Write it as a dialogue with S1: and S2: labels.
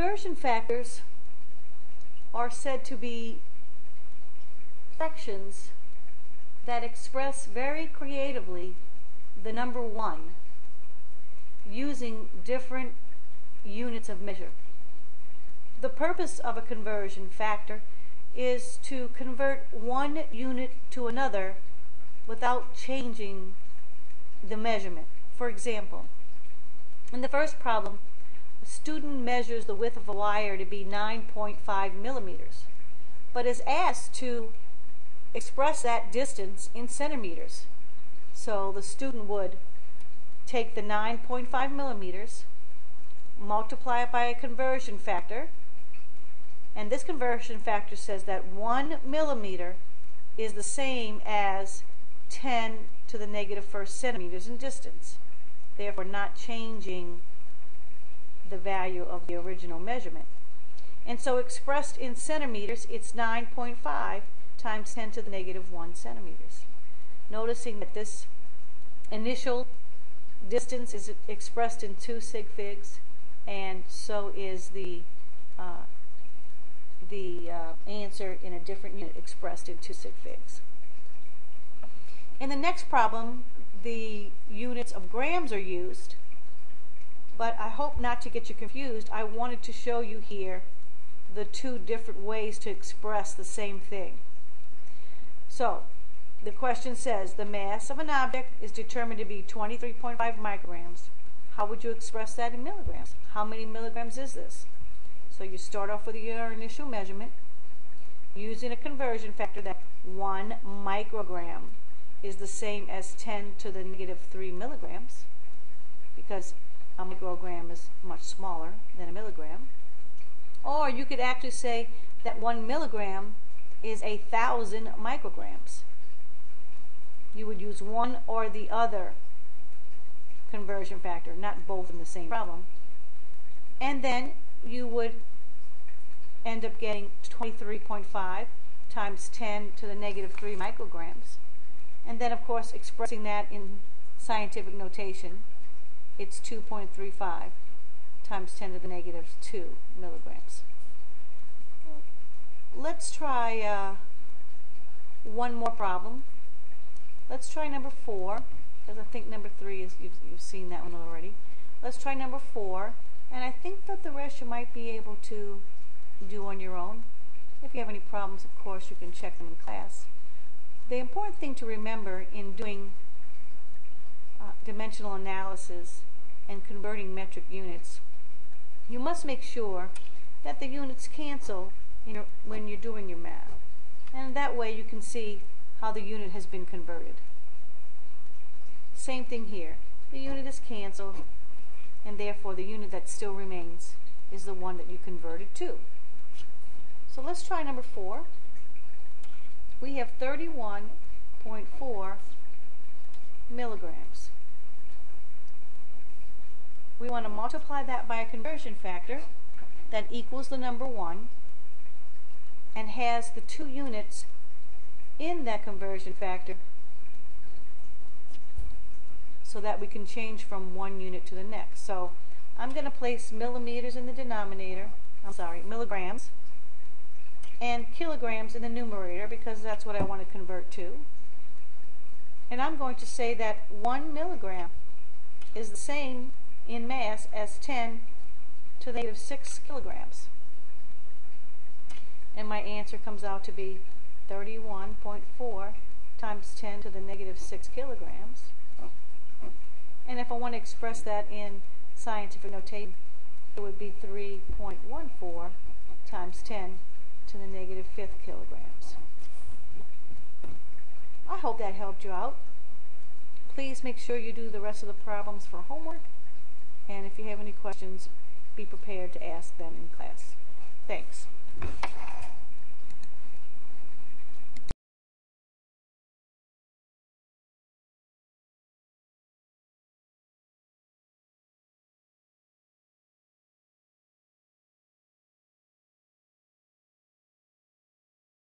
S1: Conversion factors are said to be fractions that express very creatively the number 1 using different units of measure. The purpose of a conversion factor is to convert one unit to another without changing the measurement. For example, in the first problem, a student measures the width of a wire to be 9.5 millimeters, but is asked to express that distance in centimeters. So the student would take the 9.5 millimeters, multiply it by a conversion factor, and this conversion factor says that 1 millimeter is the same as 10 to the negative first centimeters in distance, therefore not changing the value of the original measurement. And so expressed in centimeters, it's 9.5 times 10 to the negative 1 centimeters. Noticing that this initial distance is expressed in 2 sig figs, and so is the answer in a different unit expressed in 2 sig figs. In the next problem, the units of grams are used, but I hope not to get you confused. I wanted to show you here the 2 different ways to express the same thing. So, the question says the mass of an object is determined to be 23.5 micrograms. How would you express that in milligrams? How many milligrams is this? So you start off with your initial measurement using a conversion factor that 1 microgram is the same as 10 to the negative 3 milligrams, because a microgram is much smaller than a milligram. Or you could actually say that 1 milligram is 1,000 micrograms. You would use one or the other conversion factor, not both in the same problem. And then you would end up getting 23.5 times 10 to the negative 3 micrograms. And then, of course, expressing that in scientific notation, it's 2.35 times 10 to the negative 2 milligrams. Let's try one more problem. Let's try number 4, because I think number 3 is you've seen that one already. Let's try number 4, and I think that the rest you might be able to do on your own. If you have any problems, of course, you can check them in class. The important thing to remember in doing dimensional analysis and converting metric units, you must make sure that the units cancel when you're doing your math. And that way you can see how the unit has been converted. Same thing here. The unit is canceled, and therefore the unit that still remains is the one that you converted to. So let's try number 4. We have 31.4 milligrams. We want to multiply that by a conversion factor that equals the number 1 and has the 2 units in that conversion factor so that we can change from one unit to the next. So I'm going to place millimeters in the denominator, milligrams, and kilograms in the numerator, because that's what I want to convert to. And I'm going to say that 1 milligram is the same in mass as 10 to the negative 6 kilograms. And my answer comes out to be 31.4 times 10 to the negative 6 kilograms. And if I want to express that in scientific notation, it would be 3.14 times 10 to the negative 5th kilograms. I hope that helped you out. Please make sure you do the rest of the problems for homework, and if you have any questions, be prepared to ask them in class. Thanks.